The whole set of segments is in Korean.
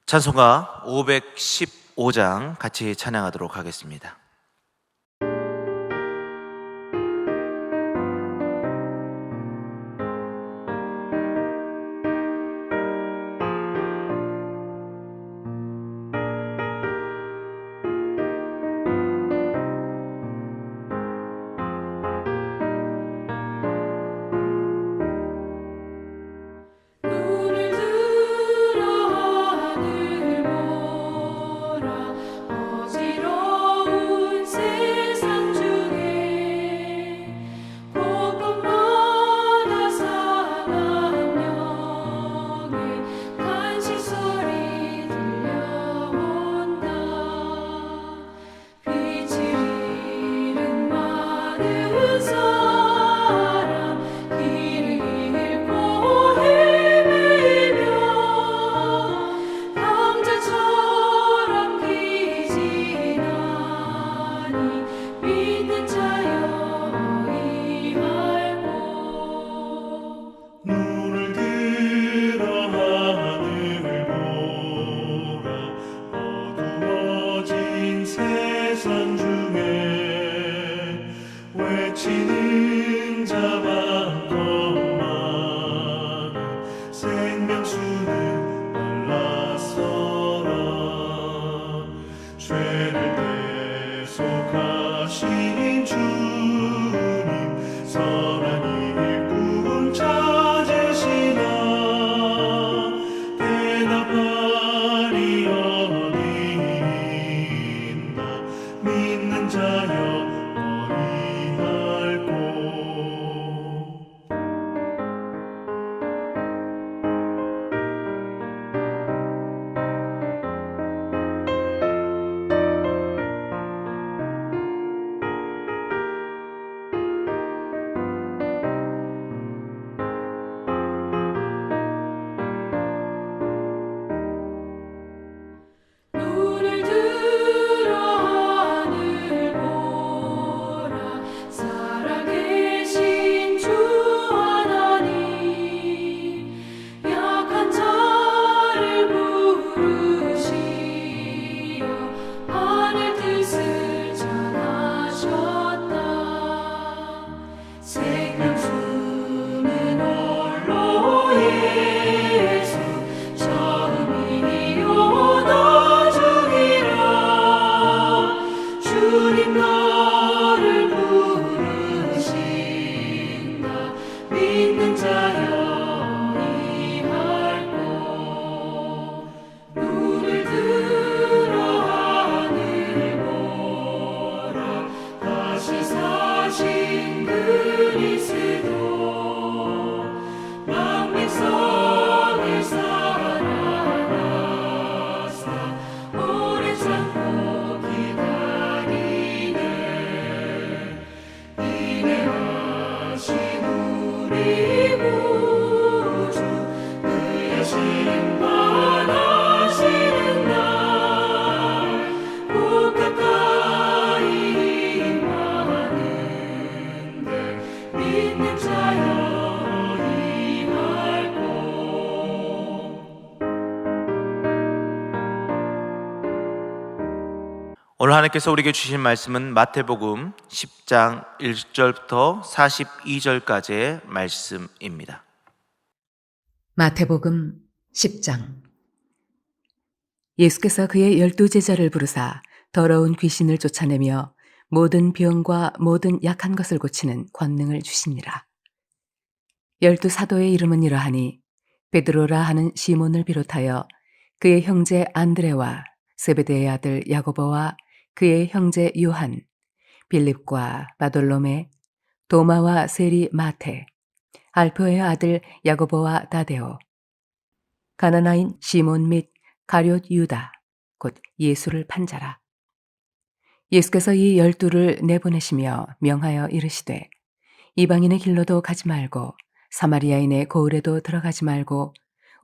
찬송가 515장 같이 찬양하도록 하겠습니다. 눈을 들어 하늘 보라. 어지러운 세상 중에 곳곳마다 사람 영의 간식 소리 들려온다. 빛을 잃은 많은 사람, 길을 잃고 헤매이며 형제처럼 기진하니 믿는 자여 이할고. 눈을 들어 하늘을 보라. 어두워진 세상 중에 외치는 자 많고 많은 생명수는 말랐어라. 죄를 대속하신 주님, 선한 일꾼 찾으시나. 대답하리 어디 있나. 믿는 자여 어이할꼬. 눈을 들어 하늘 보라. 살아계신 주 하나님, 약한 자를 부르시어 하늘 뜻을 전하셨다. 생명수는 홀로 예수, 처음이요 나중이라. 주님 너를 부르신다. 믿는 자여 이할고. 눈을 들어 하늘 보라. 다시 사신 그리스도, 만민성을 살아나사 오래 참고 기다리네. 인내하신 우리 구주, 그의 심판하시는 날 곧 가까이 임하는데 믿는 자여 이할고. 오늘 하나님께서 우리에게 주신 말씀은 마태복음 10장 1절부터 42절까지의 말씀입니다. 마태복음 10장. 예수께서 그의 12제자를 부르사 더러운 귀신을 쫓아내며 모든 병과 모든 약한 것을 고치는 권능을 주시니라. 12사도의 이름은 이러하니 베드로라 하는 시몬을 비롯하여 그의 형제 안드레와 세베대의 아들 야고보와 그의 형제 요한, 빌립과 바돌로메, 도마와 세리 마테, 알표의 아들 야고보와 다데오, 가나나인 시몬 및 가룟 유다, 곧 예수를 판 자라. 예수께서 이 12를 내보내시며 명하여 이르시되, 이방인의 길로도 가지 말고 사마리아인의 고을에도 들어가지 말고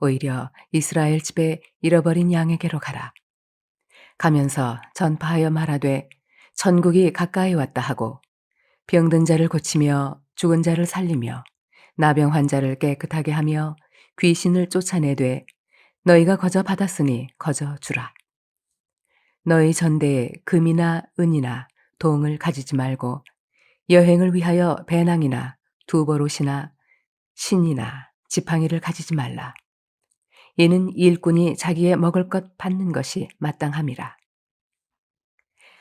오히려 이스라엘 집에 잃어버린 양에게로 가라. 가면서 전파하여 말하되 천국이 가까이 왔다 하고, 병든 자를 고치며 죽은 자를 살리며 나병 환자를 깨끗하게 하며 귀신을 쫓아내되 너희가 거저 받았으니 거저 주라. 너희 전대에 금이나 은이나 동을 가지지 말고 여행을 위하여 배낭이나 두보롯이나 신이나 지팡이를 가지지 말라. 이는 일꾼이 자기의 먹을 것 받는 것이 마땅함이라.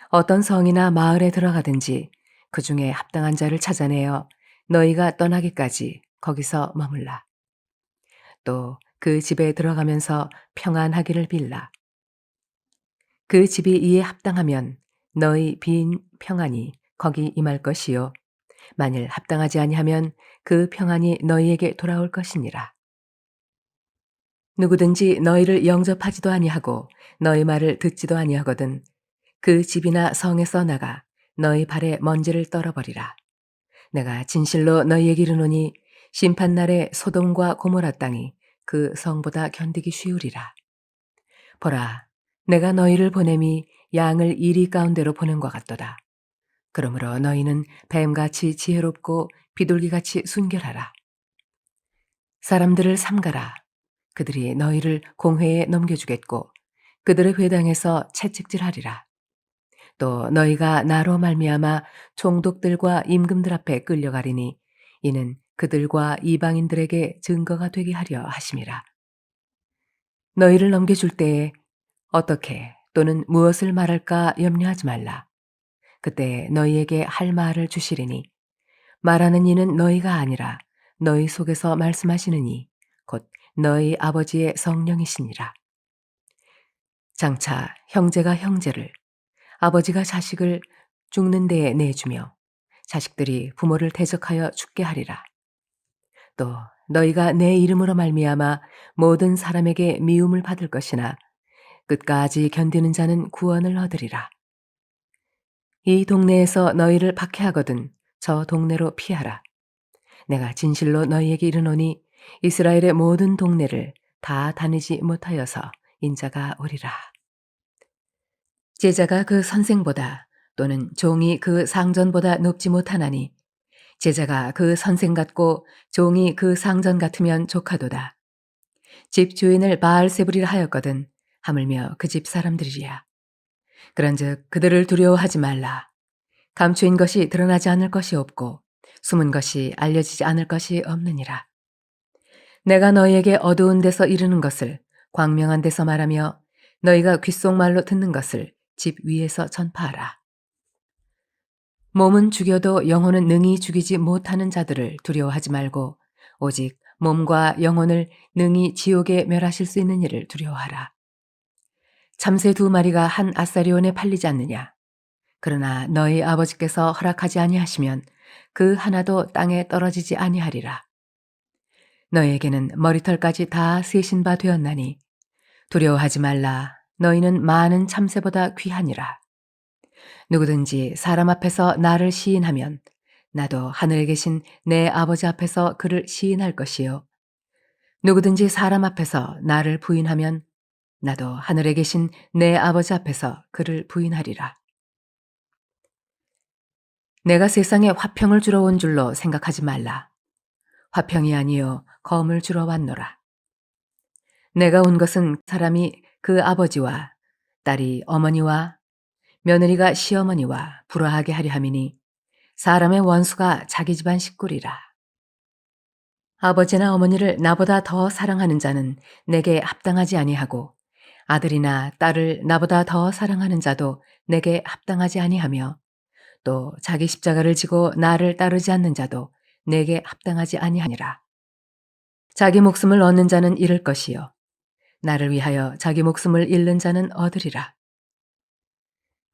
어떤 성이나 마을에 들어가든지 그 중에 합당한 자를 찾아내어 너희가 떠나기까지 거기서 머물라. 또 그 집에 들어가면서 평안하기를 빌라. 그 집이 이에 합당하면 너희 빈 평안이 거기 임할 것이요 만일 합당하지 아니하면 그 평안이 너희에게 돌아올 것이니라. 누구든지 너희를 영접하지도 아니하고 너희 말을 듣지도 아니하거든 그 집이나 성에서 나가 너희 발에 먼지를 떨어버리라. 내가 진실로 너희에게 이르노니 심판날에 소돔과 고모라 땅이 그 성보다 견디기 쉬우리라. 보라, 내가 너희를 보냄이 양을 이리 가운데로 보낸 것 같도다. 그러므로 너희는 뱀같이 지혜롭고 비둘기같이 순결하라. 사람들을 삼가라. 그들이 너희를 공회에 넘겨주겠고 그들의 회당에서 채찍질하리라. 또 너희가 나로 말미암아 총독들과 임금들 앞에 끌려가리니 이는 그들과 이방인들에게 증거가 되게 하려 하심이라. 너희를 넘겨줄 때에 어떻게 또는 무엇을 말할까 염려하지 말라. 그때 너희에게 할 말을 주시리니 말하는 이는 너희가 아니라 너희 속에서 말씀하시는 이 곧 너희 아버지의 성령이시니라. 장차 형제가 형제를 아버지가 자식을 죽는 데에 내주며 자식들이 부모를 대적하여 죽게 하리라. 또 너희가 내 이름으로 말미암아 모든 사람에게 미움을 받을 것이나 끝까지 견디는 자는 구원을 얻으리라. 이 동네에서 너희를 박해하거든 저 동네로 피하라. 내가 진실로 너희에게 이르노니 이스라엘의 모든 동네를 다 다니지 못하여서 인자가 오리라. 제자가 그 선생보다 또는 종이 그 상전보다 높지 못하나니 제자가 그 선생 같고 종이 그 상전 같으면 족하도다. 집 주인을 바알세불이라 하였거든 하물며 그 집 사람들이리야. 그런즉 그들을 두려워하지 말라. 감추인 것이 드러나지 않을 것이 없고 숨은 것이 알려지지 않을 것이 없느니라. 내가 너희에게 어두운 데서 이르는 것을 광명한 데서 말하며 너희가 귓속말로 듣는 것을 집 위에서 전파하라. 몸은 죽여도 영혼은 능히 죽이지 못하는 자들을 두려워하지 말고 오직 몸과 영혼을 능히 지옥에 멸하실 수 있는 이를 두려워하라. 참새 2마리가 한 아사리온에 팔리지 않느냐. 그러나 너희 아버지께서 허락하지 아니하시면 그 하나도 땅에 떨어지지 아니하리라. 너희에게는 머리털까지 다 세신 바 되었나니 두려워하지 말라. 너희는 많은 참새보다 귀하니라. 누구든지 사람 앞에서 나를 시인하면 나도 하늘에 계신 내 아버지 앞에서 그를 시인할 것이요. 누구든지 사람 앞에서 나를 부인하면 나도 하늘에 계신 내 아버지 앞에서 그를 부인하리라. 내가 세상에 화평을 주러 온 줄로 생각하지 말라. 화평이 아니요 검을 주러 왔노라. 내가 온 것은 사람이 그 아버지와 딸이 어머니와 며느리가 시어머니와 불화하게 하려 함이니 사람의 원수가 자기 집안 식구리라. 아버지나 어머니를 나보다 더 사랑하는 자는 내게 합당하지 아니하고 아들이나 딸을 나보다 더 사랑하는 자도 내게 합당하지 아니하며 또 자기 십자가를 지고 나를 따르지 않는 자도 내게 합당하지 아니하니라. 자기 목숨을 얻는 자는 잃을 것이요 나를 위하여 자기 목숨을 잃는 자는 얻으리라.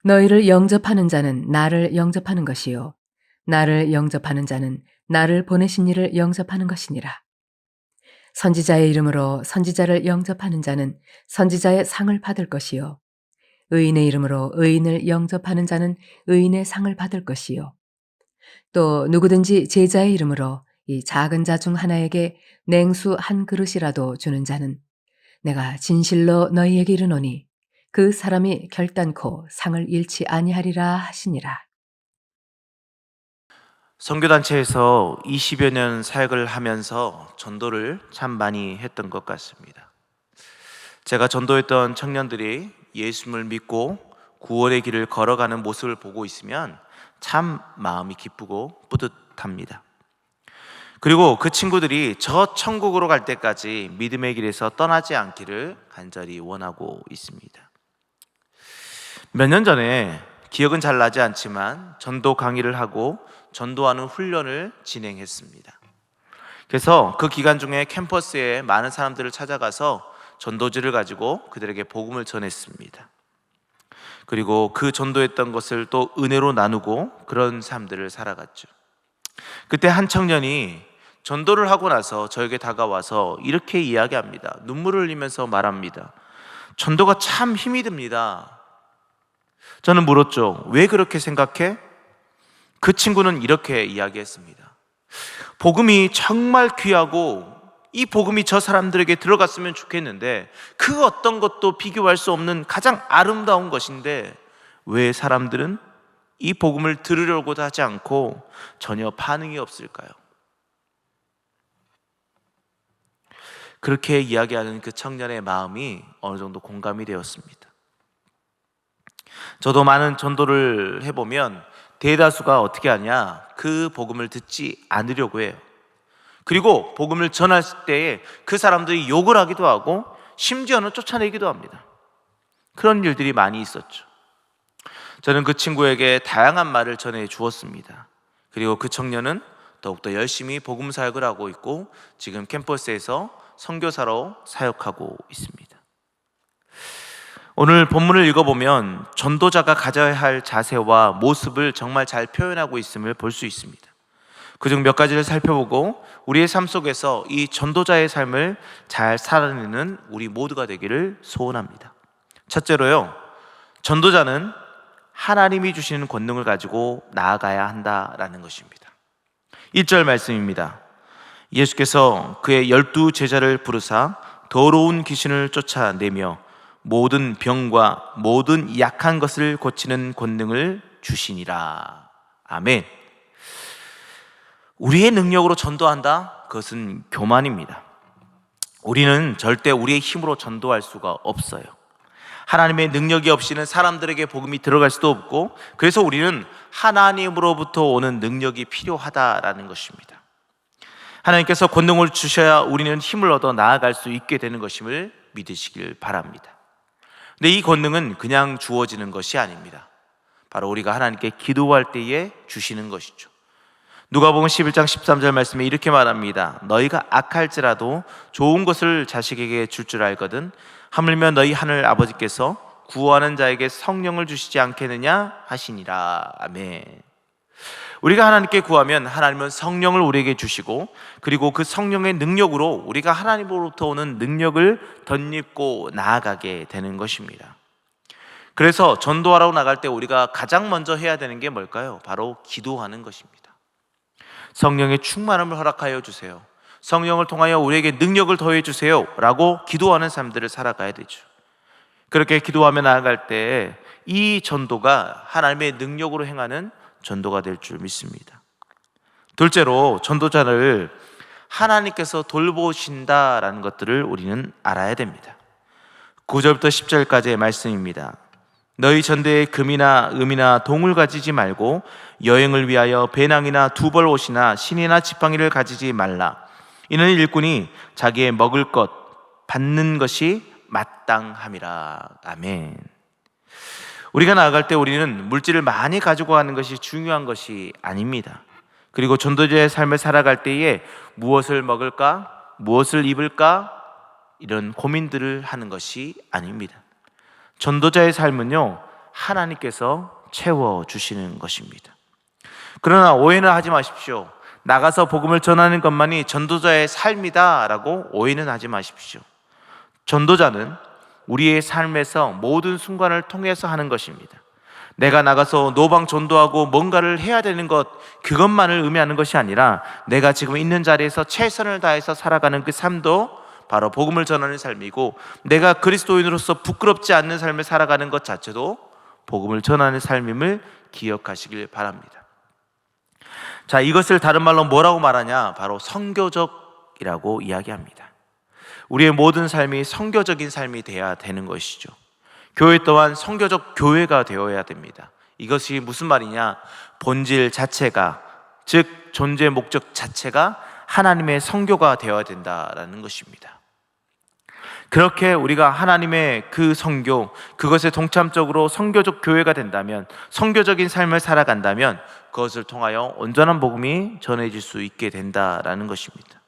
너희를 영접하는 자는 나를 영접하는 것이요 나를 영접하는 자는 나를 보내신 이를 영접하는 것이니라. 선지자의 이름으로 선지자를 영접하는 자는 선지자의 상을 받을 것이요 의인의 이름으로 의인을 영접하는 자는 의인의 상을 받을 것이요 또 누구든지 제자의 이름으로 이 작은 자 중 하나에게 냉수 한 그릇이라도 주는 자는 내가 진실로 너희에게 이르노니 그 사람이 결단코 상을 잃지 아니하리라 하시니라. 선교단체에서 20여 년 사역을 하면서 전도를 참 많이 했던 것 같습니다. 제가 전도했던 청년들이 예수님을 믿고 구원의 길을 걸어가는 모습을 보고 있으면 참 마음이 기쁘고 뿌듯합니다. 그리고 그 친구들이 저 천국으로 갈 때까지 믿음의 길에서 떠나지 않기를 간절히 원하고 있습니다. 몇 년 전에 기억은 잘 나지 않지만 전도 강의를 하고 전도하는 훈련을 진행했습니다. 그래서 그 기간 중에 캠퍼스에 많은 사람들을 찾아가서 전도지를 가지고 그들에게 복음을 전했습니다. 그리고 그 전도했던 것을 또 은혜로 나누고 그런 삶들을 살아갔죠. 그때 한 청년이 전도를 하고 나서 저에게 다가와서 이렇게 이야기합니다. 눈물을 흘리면서 말합니다. 전도가 참 힘이 듭니다. 저는 물었죠. 왜 그렇게 생각해? 그 친구는 이렇게 이야기했습니다. 복음이 정말 귀하고 이 복음이 저 사람들에게 들어갔으면 좋겠는데 그 어떤 것도 비교할 수 없는 가장 아름다운 것인데 왜 사람들은 이 복음을 들으려고도 하지 않고 전혀 반응이 없을까요? 그렇게 이야기하는 그 청년의 마음이 어느 정도 공감이 되었습니다. 저도 많은 전도를 해보면 대다수가 어떻게 하냐, 그 복음을 듣지 않으려고 해요. 그리고 복음을 전할 때에 그 사람들이 욕을 하기도 하고 심지어는 쫓아내기도 합니다. 그런 일들이 많이 있었죠. 저는 그 친구에게 다양한 말을 전해 주었습니다. 그리고 그 청년은 더욱더 열심히 복음 사역을 하고 있고 지금 캠퍼스에서 선교사로 사역하고 있습니다. 오늘 본문을 읽어보면 전도자가 가져야 할 자세와 모습을 정말 잘 표현하고 있음을 볼 수 있습니다. 그중 몇 가지를 살펴보고 우리의 삶 속에서 이 전도자의 삶을 잘 살아내는 우리 모두가 되기를 소원합니다. 첫째로요, 전도자는 하나님이 주시는 권능을 가지고 나아가야 한다라는 것입니다. 1절 말씀입니다. 예수께서 그의 12 제자를 부르사 더러운 귀신을 쫓아내며 모든 병과 모든 약한 것을 고치는 권능을 주시니라. 아멘. 우리의 능력으로 전도한다? 그것은 교만입니다. 우리는 절대 우리의 힘으로 전도할 수가 없어요. 하나님의 능력이 없이는 사람들에게 복음이 들어갈 수도 없고, 그래서 우리는 하나님으로부터 오는 능력이 필요하다라는 것입니다. 하나님께서 권능을 주셔야 우리는 힘을 얻어 나아갈 수 있게 되는 것임을 믿으시길 바랍니다. 근데 이 권능은 그냥 주어지는 것이 아닙니다. 바로 우리가 하나님께 기도할 때에 주시는 것이죠. 누가복음 11장 13절 말씀에 이렇게 말합니다. 너희가 악할지라도 좋은 것을 자식에게 줄 줄 알거든 하물며 너희 하늘 아버지께서 구하는 자에게 성령을 주시지 않겠느냐 하시니라. 아멘. 우리가 하나님께 구하면 하나님은 성령을 우리에게 주시고, 그리고 그 성령의 능력으로 우리가 하나님으로부터 오는 능력을 덧입고 나아가게 되는 것입니다. 그래서 전도하러 나갈 때 우리가 가장 먼저 해야 되는 게 뭘까요? 바로 기도하는 것입니다. 성령의 충만함을 허락하여 주세요. 성령을 통하여 우리에게 능력을 더해 주세요 라고 기도하는 삶들을 살아가야 되죠. 그렇게 기도하며 나아갈 때 이 전도가 하나님의 능력으로 행하는 전도가 될 줄 믿습니다. 둘째로, 전도자를 하나님께서 돌보신다라는 것들을 우리는 알아야 됩니다. 9절부터 10절까지의 말씀입니다. 너희 전대에 금이나 음이나 동을 가지지 말고 여행을 위하여 배낭이나 두벌 옷이나 신이나 지팡이를 가지지 말라. 이는 일꾼이 자기의 먹을 것 받는 것이 마땅함이라. 아멘. 우리가 나아갈 때 우리는 물질을 많이 가지고 가는 것이 중요한 것이 아닙니다. 그리고 전도자의 삶을 살아갈 때에 무엇을 먹을까, 무엇을 입을까, 이런 고민들을 하는 것이 아닙니다. 전도자의 삶은요, 하나님께서 채워주시는 것입니다. 그러나 오해는 하지 마십시오. 나가서 복음을 전하는 것만이 전도자의 삶이다 라고 오해는 하지 마십시오. 전도자는 우리의 삶에서 모든 순간을 통해서 하는 것입니다. 내가 나가서 노방 전도하고 뭔가를 해야 되는 것, 그것만을 의미하는 것이 아니라 내가 지금 있는 자리에서 최선을 다해서 살아가는 그 삶도 바로 복음을 전하는 삶이고, 내가 그리스도인으로서 부끄럽지 않는 삶을 살아가는 것 자체도 복음을 전하는 삶임을 기억하시길 바랍니다. 자, 이것을 다른 말로 뭐라고 말하냐? 바로 선교적이라고 이야기합니다. 우리의 모든 삶이 선교적인 삶이 되어야 되는 것이죠. 교회 또한 선교적 교회가 되어야 됩니다. 이것이 무슨 말이냐? 본질 자체가, 즉 존재 목적 자체가 하나님의 선교가 되어야 된다라는 것입니다. 그렇게 우리가 하나님의 그 선교, 그것에 동참적으로 선교적 교회가 된다면, 선교적인 삶을 살아간다면 그것을 통하여 온전한 복음이 전해질 수 있게 된다라는 것입니다.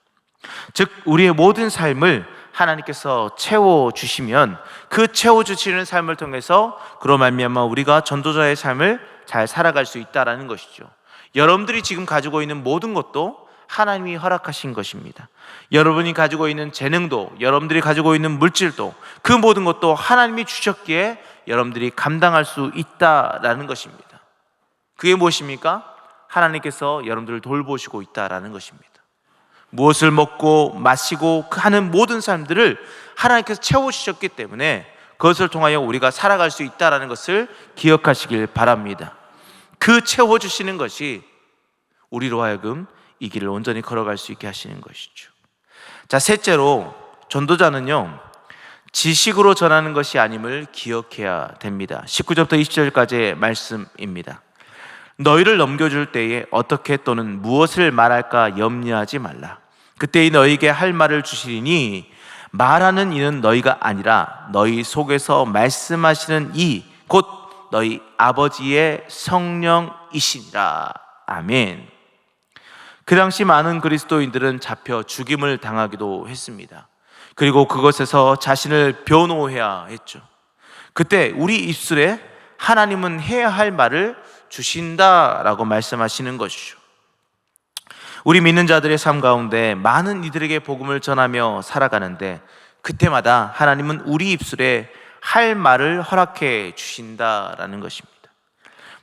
즉 우리의 모든 삶을 하나님께서 채워주시면 그 채워주시는 삶을 통해서 그로 말미암아 우리가 전도자의 삶을 잘 살아갈 수 있다라는 것이죠. 여러분들이 지금 가지고 있는 모든 것도 하나님이 허락하신 것입니다. 여러분이 가지고 있는 재능도, 여러분들이 가지고 있는 물질도, 그 모든 것도 하나님이 주셨기에 여러분들이 감당할 수 있다라는 것입니다. 그게 무엇입니까? 하나님께서 여러분들을 돌보시고 있다라는 것입니다. 무엇을 먹고 마시고 하는 모든 삶들을 하나님께서 채워주셨기 때문에 그것을 통하여 우리가 살아갈 수 있다는 것을 기억하시길 바랍니다. 그 채워주시는 것이 우리로 하여금 이 길을 온전히 걸어갈 수 있게 하시는 것이죠. 자, 셋째로 전도자는요, 지식으로 전하는 것이 아님을 기억해야 됩니다. 19절부터 20절까지의 말씀입니다. 너희를 넘겨줄 때에 어떻게 또는 무엇을 말할까 염려하지 말라. 그때 너희에게 할 말을 주시리니 말하는 이는 너희가 아니라 너희 속에서 말씀하시는 이 곧 너희 아버지의 성령이시니라. 아멘. 그 당시 많은 그리스도인들은 잡혀 죽임을 당하기도 했습니다. 그리고 그것에서 자신을 변호해야 했죠. 그때 우리 입술에 하나님은 해야 할 말을 주신다라고 말씀하시는 것이죠. 우리 믿는 자들의 삶 가운데 많은 이들에게 복음을 전하며 살아가는데 그때마다 하나님은 우리 입술에 할 말을 허락해 주신다라는 것입니다.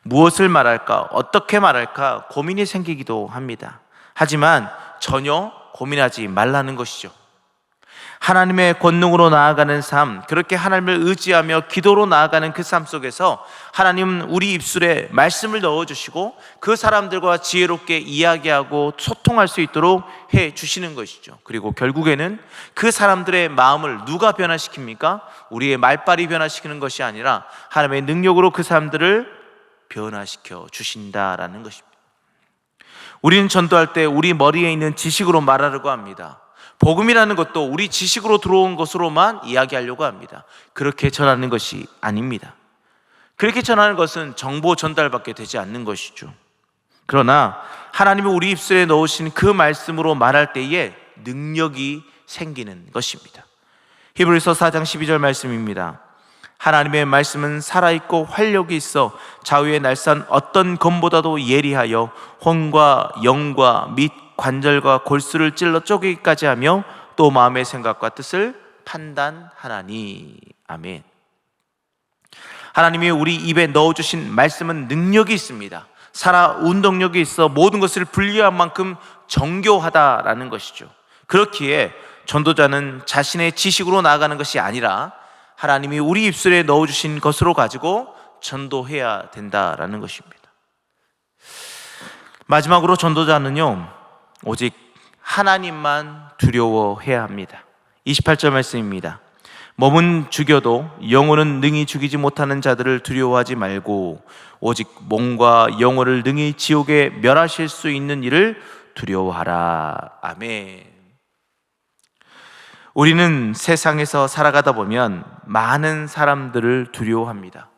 무엇을 말할까, 어떻게 말할까 고민이 생기기도 합니다. 하지만 전혀 고민하지 말라는 것이죠. 하나님의 권능으로 나아가는 삶, 그렇게 하나님을 의지하며 기도로 나아가는 그 삶 속에서 하나님은 우리 입술에 말씀을 넣어주시고 그 사람들과 지혜롭게 이야기하고 소통할 수 있도록 해주시는 것이죠. 그리고 결국에는 그 사람들의 마음을 누가 변화시킵니까? 우리의 말빨이 변화시키는 것이 아니라 하나님의 능력으로 그 사람들을 변화시켜 주신다라는 것입니다. 우리는 전도할 때 우리 머리에 있는 지식으로 말하려고 합니다. 복음이라는 것도 우리 지식으로 들어온 것으로만 이야기하려고 합니다. 그렇게 전하는 것이 아닙니다. 그렇게 전하는 것은 정보 전달밖에 되지 않는 것이죠. 그러나 하나님이 우리 입술에 넣으신 그 말씀으로 말할 때에 능력이 생기는 것입니다. 히브리서 4장 12절 말씀입니다. 하나님의 말씀은 살아있고 활력이 있어 좌우의 날선 어떤 검보다도 예리하여 혼과 영과 및 관절과 골수를 찔러 쪼개기까지 하며 또 마음의 생각과 뜻을 판단하나니. 아멘. 하나님이 우리 입에 넣어주신 말씀은 능력이 있습니다. 살아 운동력이 있어 모든 것을 분리한 만큼 정교하다라는 것이죠. 그렇기에 전도자는 자신의 지식으로 나아가는 것이 아니라 하나님이 우리 입술에 넣어주신 것으로 가지고 전도해야 된다라는 것입니다. 마지막으로 전도자는요, 오직 하나님만 두려워해야 합니다. 28절 말씀입니다. 몸은 죽여도 영혼은 능히 죽이지 못하는 자들을 두려워하지 말고 오직 몸과 영혼을 능히 지옥에 멸하실 수 있는 이를 두려워하라. 아멘. 우리는 세상에서 살아가다 보면 많은 사람들을 두려워합니다.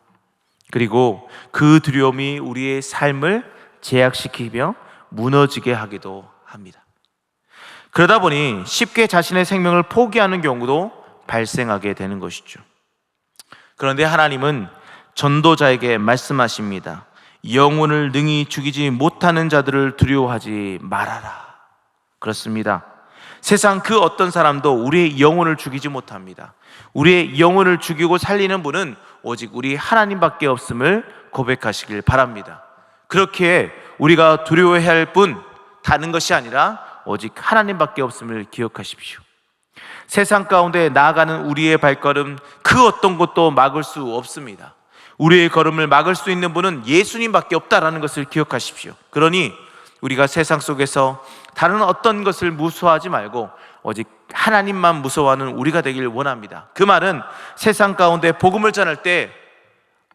그리고 그 두려움이 우리의 삶을 제약시키며 무너지게 하기도 합니다. 그러다 보니 쉽게 자신의 생명을 포기하는 경우도 발생하게 되는 것이죠. 그런데 하나님은 전도자에게 말씀하십니다. 영혼을 능히 죽이지 못하는 자들을 두려워하지 말아라. 그렇습니다. 세상 그 어떤 사람도 우리의 영혼을 죽이지 못합니다. 우리의 영혼을 죽이고 살리는 분은 오직 우리 하나님밖에 없음을 고백하시길 바랍니다. 그렇게 우리가 두려워해야 할 분 다른 것이 아니라 오직 하나님밖에 없음을 기억하십시오. 세상 가운데 나아가는 우리의 발걸음 그 어떤 것도 막을 수 없습니다. 우리의 걸음을 막을 수 있는 분은 예수님밖에 없다라는 것을 기억하십시오. 그러니 우리가 세상 속에서 다른 어떤 것을 무수하지 말고 오직 하나님만 무서워하는 우리가 되길 원합니다. 그 말은 세상 가운데 복음을 전할 때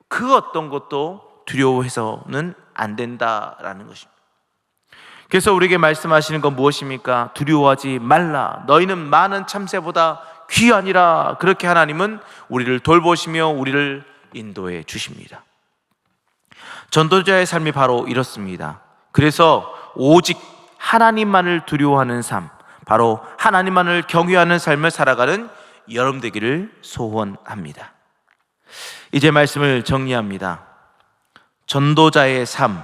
그 어떤 것도 두려워해서는 안 된다라는 것입니다. 그래서 우리에게 말씀하시는 건 무엇입니까? 두려워하지 말라. 너희는 많은 참새보다 귀하니라. 그렇게 하나님은 우리를 돌보시며 우리를 인도해 주십니다. 전도자의 삶이 바로 이렇습니다. 그래서 오직 하나님만을 두려워하는 삶, 바로 하나님만을 경외하는 삶을 살아가는 여러분 되기를 소원합니다. 이제 말씀을 정리합니다. 전도자의 삶,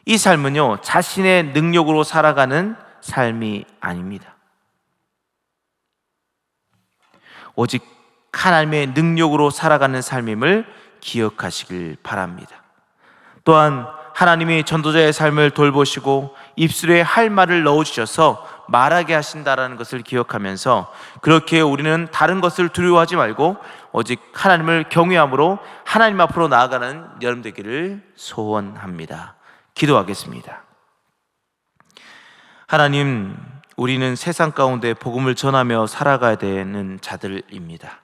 이 삶은요, 자신의 능력으로 살아가는 삶이 아닙니다. 오직 하나님의 능력으로 살아가는 삶임을 기억하시길 바랍니다. 또한 하나님이 전도자의 삶을 돌보시고 입술에 할 말을 넣어주셔서 말하게 하신다라는 것을 기억하면서 그렇게 우리는 다른 것을 두려워하지 말고 오직 하나님을 경외함으로 하나님 앞으로 나아가는 여러분 되기를 소원합니다. 기도하겠습니다. 하나님, 우리는 세상 가운데 복음을 전하며 살아가야 되는 자들입니다.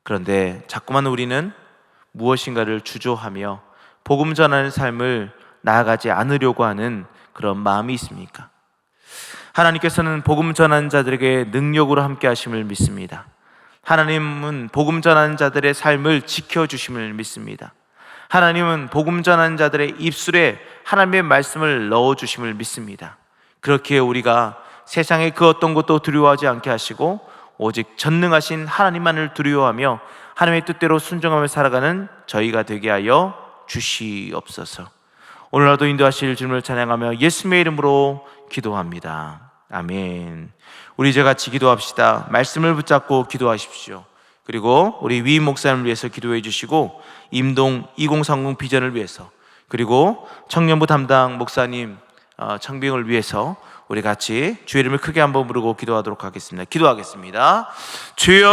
그런데 자꾸만 우리는 무엇인가를 주저하며 복음 전하는 삶을 나아가지 않으려고 하는 그런 마음이 있습니까? 하나님께서는 복음 전하는 자들에게 능력으로 함께 하심을 믿습니다. 하나님은 복음 전하는 자들의 삶을 지켜주심을 믿습니다. 하나님은 복음 전하는 자들의 입술에 하나님의 말씀을 넣어주심을 믿습니다. 그렇게 우리가 세상의 그 어떤 것도 두려워하지 않게 하시고 오직 전능하신 하나님만을 두려워하며 하나님의 뜻대로 순종하며 살아가는 저희가 되게 하여 주시옵소서. 오늘날도 인도하실 주님을 찬양하며 예수님의 이름으로 기도합니다. 아멘. 우리 이제 같이 기도합시다. 말씀을 붙잡고 기도하십시오. 그리고 우리 위임 목사님을 위해서 기도해 주시고 임동 2030 비전을 위해서, 그리고 청년부 담당 목사님 청빙을 위해서 우리 같이 주의 이름을 크게 한번 부르고 기도하도록 하겠습니다. 기도하겠습니다. 주여,